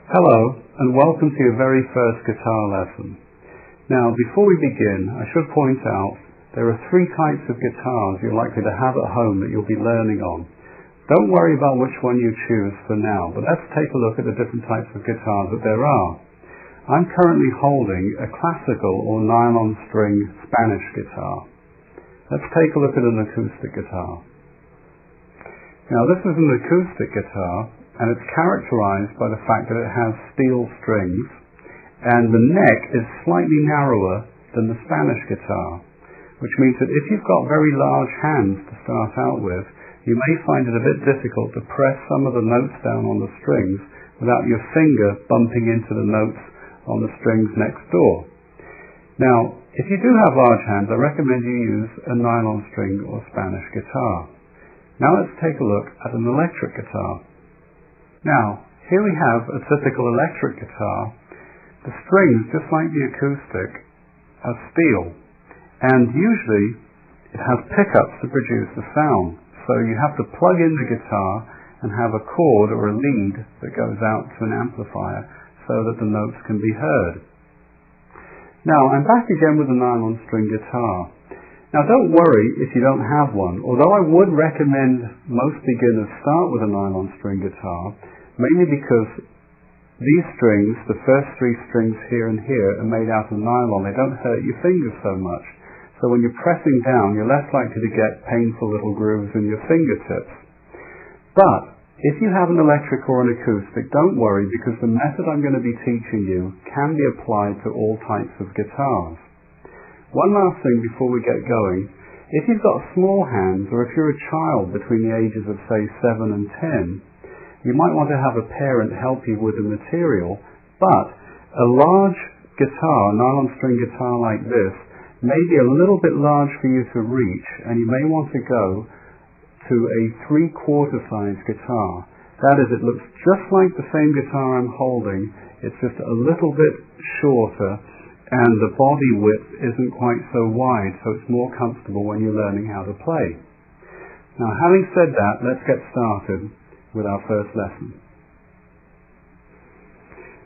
Hello, and welcome to your very first guitar lesson. Now, before we begin, I should point out there are three types of guitars you're likely to have at home that you'll be learning on. Don't worry about which one you choose for now, but let's take a look at the different types of guitars that there are. I'm currently holding a classical or nylon string Spanish guitar. Let's take a look at an acoustic guitar. Now, this is an acoustic guitar, and it's characterized by the fact that it has steel strings, and the neck is slightly narrower than the Spanish guitar, which means that if you've got very large hands to start out with, you may find it a bit difficult to press some of the notes down on the strings without your finger bumping into the notes on the strings next door. Now, if you do have large hands, I recommend you use a nylon string or Spanish guitar. Now let's take a look at an electric guitar. Now, here we have a typical electric guitar. The strings, just like the acoustic, are steel, and usually it has pickups to produce the sound. So you have to plug in the guitar and have a cord or a lead that goes out to an amplifier so that the notes can be heard. Now, I'm back again with a nylon string guitar. Now, don't worry if you don't have one, although I would recommend most beginners start with a nylon string guitar, mainly because these strings, the first three strings here and here, are made out of nylon. They don't hurt your fingers so much. So when you're pressing down, you're less likely to get painful little grooves in your fingertips. But if you have an electric or an acoustic, don't worry, because the method I'm going to be teaching you can be applied to all types of guitars. One last thing before we get going. If you've got small hands, or if you're a child between the ages of, say, 7 and 10, you might want to have a parent help you with the material, but a large guitar, a nylon string guitar like this, may be a little bit large for you to reach, and you may want to go to a 3/4 size guitar. That is, it looks just like the same guitar I'm holding, it's just a little bit shorter, and the body width isn't quite so wide, so it's more comfortable when you're learning how to play. Now, having said that, let's get started with our first lesson.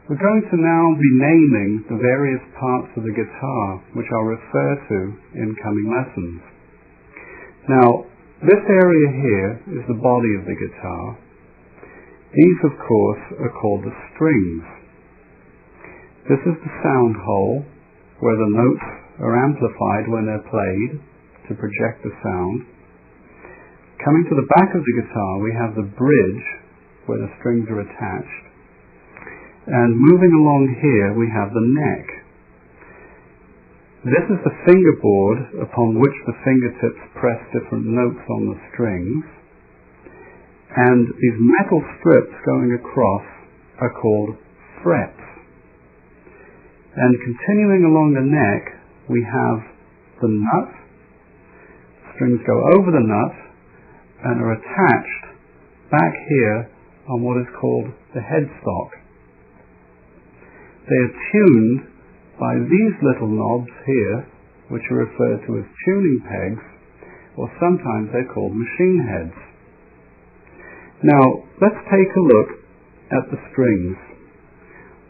We're going to now be naming the various parts of the guitar, which I'll refer to in coming lessons. Now, this area here is the body of the guitar. These, of course, are called the strings. This is the sound hole, where the notes are amplified when they're played to project the sound. Coming to the back of the guitar, we have the bridge, where the strings are attached. And moving along here, we have the neck. This is the fingerboard upon which the fingertips press different notes on the strings. And these metal strips going across are called frets. And continuing along the neck, we have the nut. Strings go over the nut and are attached back here on what is called the headstock. They are tuned by these little knobs here, which are referred to as tuning pegs, or sometimes they're called machine heads. Now, let's take a look at the strings.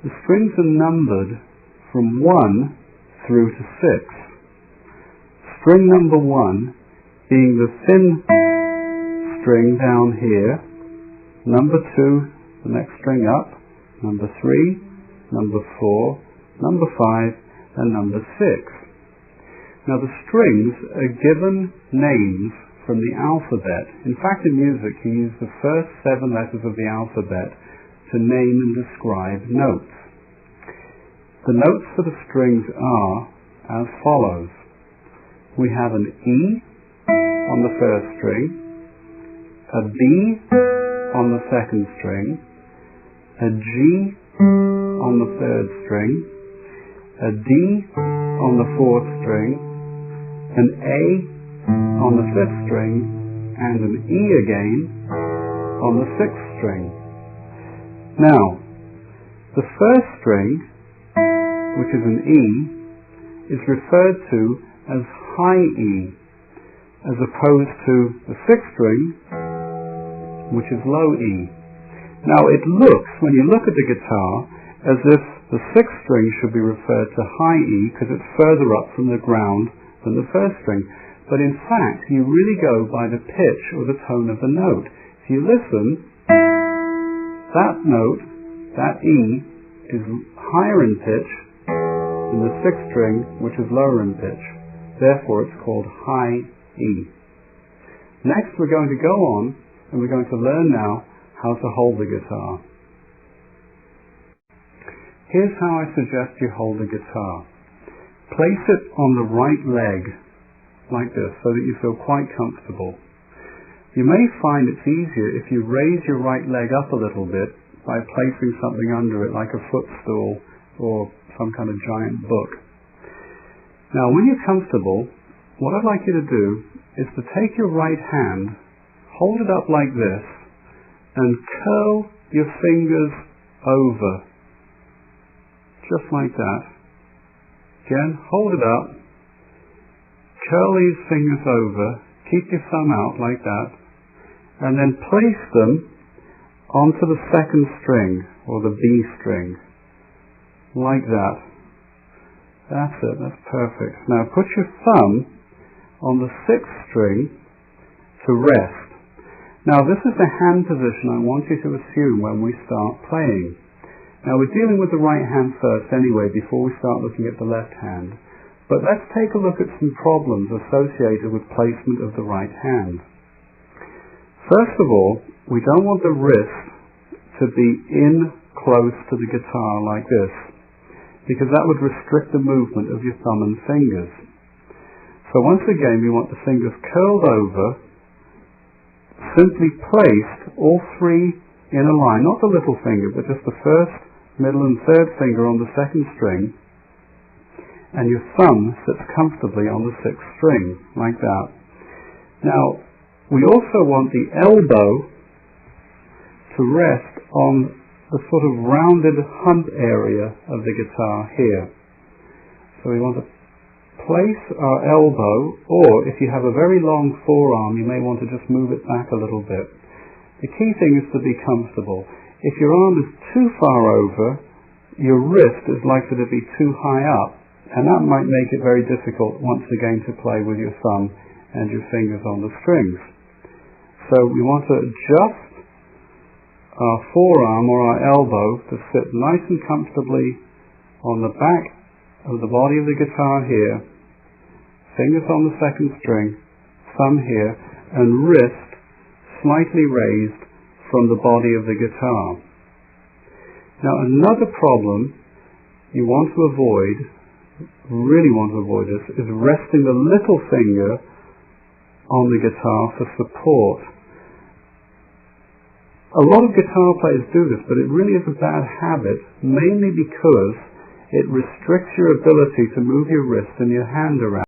The strings are numbered from 1 through to 6. String number 1 being the thin string down here, number 2, the next string up, number 3, number 4, number 5, and number 6. Now the strings are given names from the alphabet. In fact, in music you use the first 7 letters of the alphabet to name and describe notes. The notes for the strings are as follows. We have an E on the first string, a B on the second string, a G on the third string, a D on the fourth string, an A on the fifth string, and an E again on the sixth string. Now, the first string, which is an E, is referred to as high E, as opposed to the sixth string, which is low E. Now it looks, when you look at the guitar, as if the sixth string should be referred to high E because it's further up from the ground than the first string. But in fact, you really go by the pitch or the tone of the note. If you listen, that note, that E, is higher in pitch than the sixth string, which is lower in pitch. Therefore, it's called high E. Next, we're going to go on, and we're going to learn now how to hold the guitar. Here's how I suggest you hold the guitar. Place it on the right leg, like this, so that you feel quite comfortable. You may find it's easier if you raise your right leg up a little bit by placing something under it, like a footstool or some kind of giant book. Now, when you're comfortable, what I'd like you to do is to take your right hand, hold it up like this, and curl your fingers over, just like that. Again, hold it up, curl these fingers over, keep your thumb out like that, and then place them onto the second string, or the B string, like that. That's it, that's perfect. Now put your thumb on the sixth string to rest. Now this is the hand position I want you to assume when we start playing. Now we're dealing with the right hand first anyway, before we start looking at the left hand. But let's take a look at some problems associated with placement of the right hand. First of all, we don't want the wrist to be in close to the guitar like this, because that would restrict the movement of your thumb and fingers. So once again, we want the fingers curled over, simply placed, all three in a line, not the little finger, but just the first, middle and third finger on the second string, and your thumb sits comfortably on the sixth string, like that. Now, we also want the elbow to rest on the sort of rounded hump area of the guitar here. So we want to place our elbow, or if you have a very long forearm, you may want to just move it back a little bit. The key thing is to be comfortable. If your arm is too far over, your wrist is likely to be too high up, and that might make it very difficult once again to play with your thumb and your fingers on the strings. So we want to adjust our forearm or our elbow to sit nice and comfortably on the back of the body of the guitar here, fingers on the second string, thumb here, and wrist slightly raised from the body of the guitar. Now another problem you want to avoid, really want to avoid this, is resting the little finger on the guitar for support. A lot of guitar players do this, but it really is a bad habit, mainly because it restricts your ability to move your wrist and your hand around.